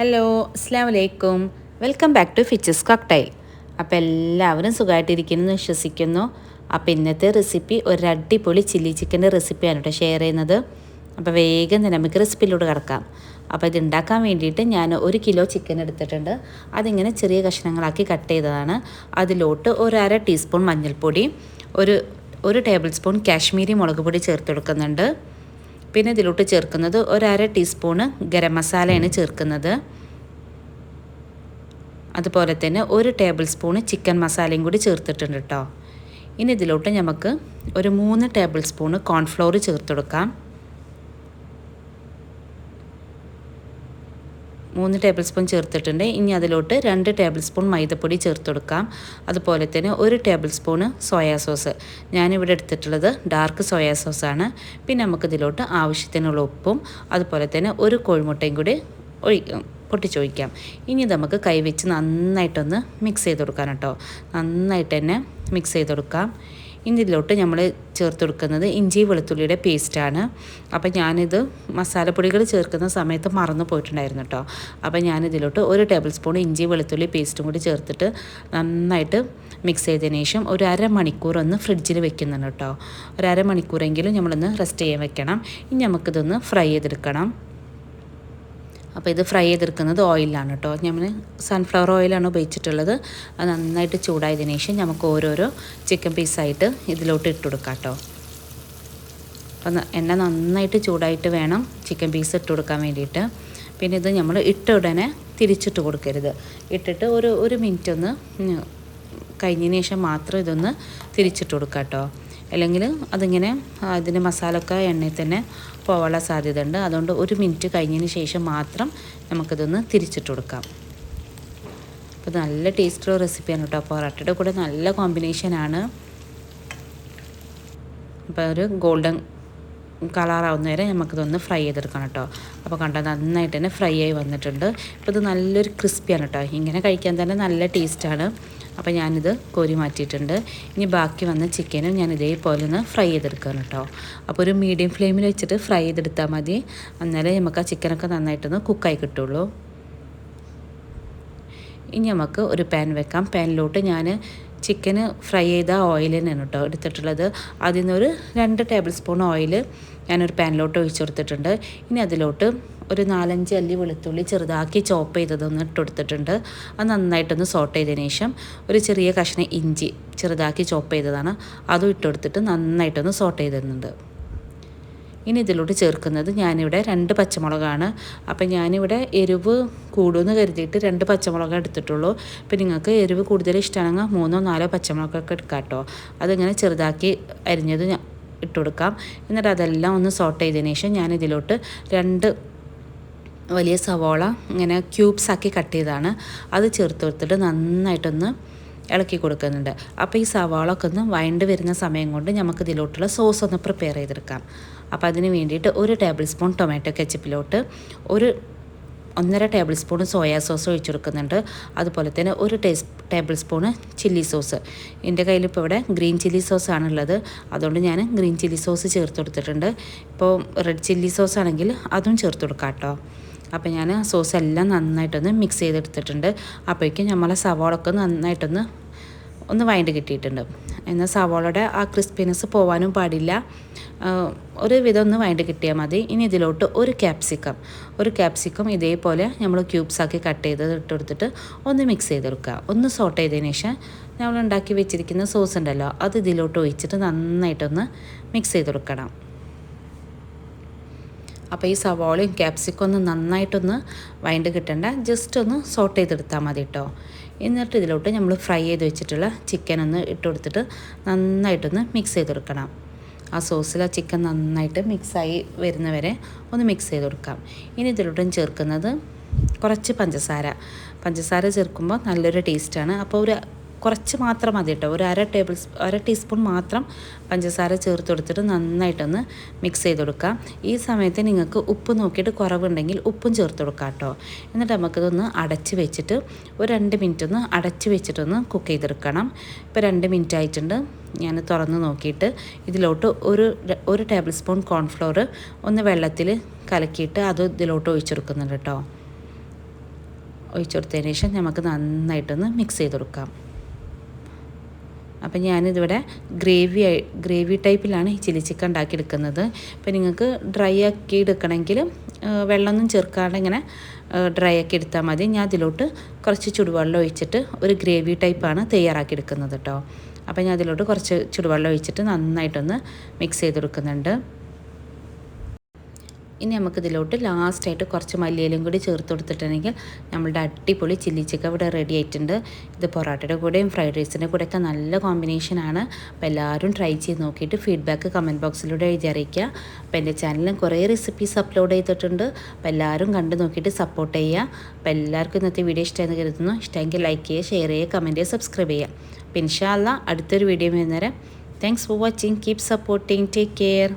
Hello, അസ്സാം വലൈക്കും. Welcome back to fitches cocktail. അപ്പോൾ എല്ലാവരും സുഖമായിട്ടിരിക്കുന്നു വിശ്വസിക്കുന്നു. അപ്പോൾ ഇന്നത്തെ റെസിപ്പി ഒരു അടിപൊളി ചില്ലി ചിക്കൻ്റെ റെസിപ്പിയാണ് കേട്ടോ ഷെയർ ചെയ്യുന്നത്. അപ്പോൾ വേഗം തന്നെ നമുക്ക് റെസിപ്പിയിലൂടെ കിടക്കാം. അപ്പോൾ ഇത് ഉണ്ടാക്കാൻ വേണ്ടിയിട്ട് ഞാൻ 1 കിലോ ചിക്കൻ എടുത്തിട്ടുണ്ട്. അതിങ്ങനെ ചെറിയ കഷ്ണങ്ങളാക്കി കട്ട് ചെയ്തതാണ്. അതിലോട്ട് 1/2 ടീസ്പൂൺ മഞ്ഞൾപ്പൊടി, ഒരു ടേബിൾ സ്പൂൺ കാശ്മീരി മുളക് പൊടി ചേർത്ത് കൊടുക്കുന്നുണ്ട്. പിന്നെ ഇതിലോട്ട് ചേർക്കുന്നത് 1/2 ടീസ്പൂണ് ഗരം മസാലയാണ് ചേർക്കുന്നത്. അതുപോലെ തന്നെ 1 ടേബിൾ സ്പൂണ് ചിക്കൻ മസാലയും കൂടി ചേർത്തിട്ടുണ്ട് കേട്ടോ. ഇനി ഇതിലോട്ട് നമുക്ക് ഒരു 3 ടേബിൾ സ്പൂണ് കോൺഫ്ലോർ ചേർത്ത് കൊടുക്കാം. 3 ടേബിൾ സ്പൂൺ ചേർത്തിട്ടുണ്ട്. ഇനി അതിലോട്ട് 2 ടേബിൾ സ്പൂൺ മൈദപ്പൊടി ചേർത്ത് കൊടുക്കാം. അതുപോലെ തന്നെ 1 ടേബിൾ സ്പൂണ് സോയാ സോസ്. ഞാനിവിടെ എടുത്തിട്ടുള്ളത് ഡാർക്ക് സോയാ സോസാണ്. പിന്നെ നമുക്കിതിലോട്ട് ആവശ്യത്തിനുള്ള ഉപ്പും അതുപോലെ തന്നെ 1 കോഴിമുട്ടയും കൂടി പൊട്ടിച്ചൊഴിക്കാം. ഇനി നമുക്ക് കൈവച്ച് നന്നായിട്ടൊന്ന് മിക്സ് ചെയ്ത് കൊടുക്കാം കേട്ടോ. നന്നായിട്ട് തന്നെ മിക്സ് ചെയ്ത് കൊടുക്കാം. ഇനി ഇതിലോട്ട് നമ്മൾ ചേർത്ത് കൊടുക്കുന്നത് ഇഞ്ചി വെളുത്തുള്ളിയുടെ പേസ്റ്റാണ്. അപ്പോൾ ഞാനിത് മസാലപ്പൊടികൾ ചേർക്കുന്ന സമയത്ത് മറന്നു പോയിട്ടുണ്ടായിരുന്നു കേട്ടോ. അപ്പോൾ ഞാനിതിലോട്ട് 1 ടേബിൾ സ്പൂൺ ഇഞ്ചി വെളുത്തുള്ളി പേസ്റ്റും കൂടി ചേർത്തിട്ട് നന്നായിട്ട് മിക്സ് ചെയ്തതിന് ശേഷം ഒരു അരമണിക്കൂർ ഒന്ന് ഫ്രിഡ്ജിൽ വെക്കുന്നുണ്ട് കേട്ടോ. ഒരു അരമണിക്കൂറെങ്കിലും നമ്മളൊന്ന് റെസ്റ്റ് ചെയ്യാൻ വെക്കണം. ഇനി നമുക്കിതൊന്ന് ഫ്രൈ ചെയ്തെടുക്കണം. അപ്പോൾ ഇത് ഫ്രൈ ചെയ്തെടുക്കുന്നത് ഓയിലാണ് കേട്ടോ. നമ്മൾ സൺഫ്ലവർ ഓയിലാണ് ഉപയോഗിച്ചിട്ടുള്ളത്. അത് നന്നായിട്ട് ചൂടായതിനു ശേഷം നമുക്ക് ഓരോരോ ചിക്കൻ പീസായിട്ട് ഇതിലോട്ട് ഇട്ട് കൊടുക്കാം കേട്ടോ. അപ്പം എണ്ണ നന്നായിട്ട് ചൂടായിട്ട് വേണം ചിക്കൻ പീസ് ഇട്ട് കൊടുക്കാൻ വേണ്ടിയിട്ട്. പിന്നെ ഇത് നമ്മൾ ഇട്ട ഉടനെ തിരിച്ചിട്ട് കൊടുക്കരുത്. ഇട്ടിട്ട് ഒരു മിനിറ്റ് ഒന്ന് കഴിഞ്ഞതിന് ശേഷം മാത്രം ഇതൊന്ന് തിരിച്ചിട്ട് കൊടുക്കാം കേട്ടോ. അല്ലെങ്കിൽ അതിങ്ങനെ അതിൻ്റെ മസാലയൊക്കെ എണ്ണയിൽ തന്നെ പോകാനുള്ള സാധ്യത ഉണ്ട്. അതുകൊണ്ട് 1 മിനിറ്റ് കഴിഞ്ഞതിന് ശേഷം മാത്രം നമുക്കിതൊന്ന് തിരിച്ചിട്ട് കൊടുക്കാം. അപ്പോൾ നല്ല ടേസ്റ്റുള്ള റെസിപ്പിയാണ് കേട്ടോ. പൊറോട്ടയുടെ കൂടെ നല്ല കോമ്പിനേഷനാണ്. അപ്പോൾ ഒരു ഗോൾഡൻ കളറാവുന്ന വരെ നമുക്കിതൊന്ന് ഫ്രൈ ചെയ്തെടുക്കണം കേട്ടോ. അപ്പോൾ കണ്ടോ നന്നായിട്ട് തന്നെ ഫ്രൈ ആയി വന്നിട്ടുണ്ട്. ഇപ്പോൾ ഇത് നല്ലൊരു ക്രിസ്പിയാണ് കേട്ടോ. ഇങ്ങനെ കഴിക്കാൻ തന്നെ നല്ല ടേസ്റ്റാണ്. അപ്പോൾ ഞാനിത് കോരി മാറ്റിയിട്ടുണ്ട്. ഇനി ബാക്കി വന്ന ചിക്കനും ഞാൻ ഇതേപോലെ ഒന്ന് ഫ്രൈ ചെയ്തെടുക്കണം കേട്ടോ. അപ്പോൾ ഒരു മീഡിയം ഫ്ലെയിമിൽ വെച്ചിട്ട് ഫ്രൈ ചെയ്തെടുത്താൽ മതി. അന്നേരം നമുക്ക് ആ ചിക്കനൊക്കെ നന്നായിട്ടൊന്ന് കുക്കായി കിട്ടുള്ളൂ. ഇനി നമുക്ക് ഒരു പാൻ വെക്കാം. പാനിലോട്ട് ഞാൻ ചിക്കന് ഫ്രൈ ചെയ്ത ഓയിൽ തന്നെയാണ് കേട്ടോ എടുത്തിട്ടുള്ളത്. അതിൽ നിന്നൊരു 2 ടേബിൾ സ്പൂൺ ഓയിൽ ഞാനൊരു പാനിലോട്ട് ഒഴിച്ചു കൊടുത്തിട്ടുണ്ട്. ഇനി അതിലോട്ട് ഒരു 4-5 അല്ലി വെളുത്തുള്ളി ചെറുതാക്കി ചോപ്പ് ചെയ്തതൊന്ന് ഇട്ട് കൊടുത്തിട്ടുണ്ട്. അത് നന്നായിട്ടൊന്ന് സോട്ട് ചെയ്തതിന് ശേഷം ഒരു ചെറിയ കഷ്ണം ഇഞ്ചി ചെറുതാക്കി ചോപ്പ് ചെയ്തതാണ് അതും ഇട്ട് കൊടുത്തിട്ട് നന്നായിട്ടൊന്ന് സോട്ട് ചെയ്തിരുന്നുണ്ട്. ഇനി ഇതിലോട്ട് ചേർക്കുന്നത് ഞാനിവിടെ 2 പച്ചമുളകാണ്. അപ്പം ഞാനിവിടെ എരിവ് കൂടുമെന്ന് കരുതിയിട്ട് 2 പച്ചമുളക് എടുത്തിട്ടുള്ളൂ. ഇപ്പം നിങ്ങൾക്ക് എരിവ് കൂടുതൽ ഇഷ്ടമാണെങ്കിൽ 3-4 പച്ചമുളകൊക്കെ എടുക്കാം കേട്ടോ. അതിങ്ങനെ ചെറുതാക്കി അരിഞ്ഞത് ഇട്ട് കൊടുക്കാം. എന്നിട്ട് അതെല്ലാം ഒന്ന് സോട്ട് ചെയ്തതിന് ശേഷം ഞാനിതിലോട്ട് 2 വലിയ സവോള ഇങ്ങനെ ക്യൂബ്സാക്കി കട്ട് ചെയ്താണ് അത് ചേർത്ത് കൊടുത്തിട്ട് നന്നായിട്ടൊന്ന് ഇളക്കി കൊടുക്കുന്നുണ്ട്. അപ്പോൾ ഈ സവാളൊക്കെ ഒന്ന് വഴണ്ട് വരുന്ന സമയം കൊണ്ട് നമുക്ക് ഇതിലോട്ടുള്ള സോസ് ഒന്ന് പ്രിപ്പയർ ചെയ്തെടുക്കാം. അപ്പോൾ അതിന് വേണ്ടിയിട്ട് 1 ടേബിൾ സ്പൂൺ ടൊമാറ്റോ കെച്ചപ്പിലോട്ട് 1.5 ടേബിൾ സ്പൂൺ സോയാ സോസ് ഒഴിച്ചു കൊടുക്കുന്നുണ്ട്. അതുപോലെ തന്നെ 1 ടേബിൾ സ്പൂണ് ചില്ലി സോസ്. എൻ്റെ കയ്യിലിപ്പോൾ ഇവിടെ ഗ്രീൻ ചില്ലി സോസാണുള്ളത്. അതുകൊണ്ട് ഞാൻ ഗ്രീൻ ചില്ലി സോസ് ചേർത്ത് കൊടുത്തിട്ടുണ്ട്. ഇപ്പോൾ റെഡ് ചില്ലി സോസ് ആണെങ്കിൽ അതും ചേർത്ത് കൊടുക്കാം കേട്ടോ. അപ്പോൾ ഞാൻ സോസ് എല്ലാം നന്നായിട്ടൊന്ന് മിക്സ് ചെയ്തെടുത്തിട്ടുണ്ട്. അപ്പോഴേക്കും നമ്മളെ സവാളൊക്കെ നന്നായിട്ടൊന്ന് വഴണ്ട് കിട്ടിയിട്ടുണ്ട്. എന്നാൽ സവാളയുടെ ആ ക്രിസ്പിനെസ് പോകാനും പാടില്ല. ഒരു വിധം ഒന്ന് വഴണ്ട് കിട്ടിയാൽ മതി. ഇനി ഇതിലോട്ട് ഒരു ക്യാപ്സിക്കം ഇതേപോലെ നമ്മൾ ക്യൂബ്സാക്കി കട്ട് ചെയ്ത് ഇട്ട് കൊടുത്തിട്ട് ഒന്ന് മിക്സ് ചെയ്തെടുക്കുക. ഒന്ന് സോട്ട് ചെയ്തതിന് ശേഷം നമ്മൾ ഉണ്ടാക്കി വെച്ചിരിക്കുന്ന സോസ് ഉണ്ടല്ലോ അത് ഇതിലോട്ട് ഒഴിച്ചിട്ട് നന്നായിട്ടൊന്ന് മിക്സ് ചെയ്ത് കൊടുക്കണം. അപ്പോൾ ഈ സവാളയും ക്യാപ്സിക്കം ഒന്ന് നന്നായിട്ടൊന്ന് വഴണ്ട് കിട്ടേണ്ട, ജസ്റ്റ് ഒന്ന് സോട്ട് ചെയ്തെടുത്താൽ മതി കേട്ടോ. എന്നിട്ട് ഇതിലോട്ട് നമ്മൾ ഫ്രൈ ചെയ്ത് വെച്ചിട്ടുള്ള ചിക്കൻ ഒന്ന് ഇട്ട് കൊടുത്തിട്ട് നന്നായിട്ടൊന്ന് മിക്സ് ചെയ്തെടുക്കണം. ആ സോസിൽ ആ ചിക്കൻ നന്നായിട്ട് മിക്സായി വരുന്നവരെ ഒന്ന് മിക്സ് ചെയ്ത് കൊടുക്കാം. ഇനി ഇതിലോട്ടും ചേർക്കുന്നത് കുറച്ച് പഞ്ചസാര ചേർക്കുമ്പോൾ നല്ലൊരു ടേസ്റ്റാണ്. അപ്പോൾ കുറച്ച് മാത്രം മതി കേട്ടോ. ഒരു അര ടീസ്പൂൺ മാത്രം പഞ്ചസാര ചേർത്ത് കൊടുത്തിട്ട് നന്നായിട്ടൊന്ന് മിക്സ് ചെയ്ത് കൊടുക്കാം. ഈ സമയത്ത് നിങ്ങൾക്ക് ഉപ്പ് നോക്കിയിട്ട് കുറവുണ്ടെങ്കിൽ ഉപ്പും ചേർത്ത് കൊടുക്കാം കേട്ടോ. എന്നിട്ട് നമുക്കിതൊന്ന് അടച്ച് വെച്ചിട്ട് ഒരു 2 മിനിറ്റ് ഒന്ന് അടച്ച് വെച്ചിട്ടൊന്ന് കുക്ക് ചെയ്തെടുക്കണം. ഇപ്പോൾ 2 മിനിറ്റ് ആയിട്ടുണ്ട്. ഞാൻ തുറന്ന് നോക്കിയിട്ട് ഇതിലോട്ട് ഒരു ടേബിൾ സ്പൂൺ കോൺഫ്ലോർ ഒന്ന് വെള്ളത്തിൽ കലക്കിയിട്ട് അത് ഇതിലോട്ട് ഒഴിച്ചെടുക്കുന്നുണ്ട് കേട്ടോ. ഒഴിച്ചു കൊടുത്തതിന് ശേഷം നമുക്ക് നന്നായിട്ടൊന്ന് മിക്സ് ചെയ്ത് കൊടുക്കാം. അപ്പം ഞാനിതിവിടെ ഗ്രേവി ടൈപ്പിലാണ് ഈ ചില്ലി ചിക്കൻ ഉണ്ടാക്കിയെടുക്കുന്നത്. അപ്പോൾ നിങ്ങൾക്ക് ഡ്രൈ ആക്കി എടുക്കണമെങ്കിൽ വെള്ളമൊന്നും ചേർക്കാണ്ട് ഇങ്ങനെ ഡ്രൈ ആക്കി എടുത്താൽ മതി. ഞാൻ അതിലോട്ട് കുറച്ച് ചുടുവെള്ളം ഒഴിച്ചിട്ട് ഒരു ഗ്രേവി ടൈപ്പാണ് തയ്യാറാക്കിയെടുക്കുന്നത് കേട്ടോ. അപ്പോൾ ഞാൻ അതിലോട്ട് കുറച്ച് ചുടുവെള്ളം ഒഴിച്ചിട്ട് നന്നായിട്ടൊന്ന് മിക്സ് ചെയ്തെടുക്കുന്നുണ്ട്. ഇനി നമുക്കിതിലോട്ട് ലാസ്റ്റായിട്ട് കുറച്ച് മല്ലിയിലും കൂടി ചേർത്ത് കൊടുത്തിട്ടുണ്ടെങ്കിൽ നമ്മളുടെ അടിപൊളി ചില്ലി ചിക്കൻ ഇവിടെ റെഡി ആയിട്ടുണ്ട്. ഇത് പൊറോട്ടയുടെ കൂടെയും ഫ്രൈഡ് റൈസിൻ്റെ കൂടെയൊക്കെ നല്ല കോമ്പിനേഷനാണ്. അപ്പോൾ എല്ലാവരും ട്രൈ ചെയ്ത് നോക്കിയിട്ട് ഫീഡ്ബാക്ക് കമൻറ്റ് ബോക്സിലൂടെ എഴുതി അറിയിക്കുക. അപ്പോൾ എൻ്റെ ചാനലിൽ കുറേ റെസിപ്പീസ് അപ്ലോഡ് ചെയ്തിട്ടുണ്ട്. അപ്പോൾ എല്ലാവരും കണ്ടു നോക്കിയിട്ട് സപ്പോർട്ട് ചെയ്യുക. അപ്പോൾ എല്ലാവർക്കും ഇന്നത്തെ വീഡിയോ ഇഷ്ടമെന്ന് കരുതുന്നു. ഇഷ്ടമെങ്കിൽ ലൈക്ക് ചെയ്യുക, ഷെയർ ചെയ്യുക, കമൻറ്റ് ചെയ്യുക, സബ്സ്ക്രൈബ് ചെയ്യുക. അപ്പോൾ ഇൻഷാ അല്ലാഹ് അടുത്തൊരു വീഡിയോ വരുന്നേരം thanks for watching. Keep supporting. Take care.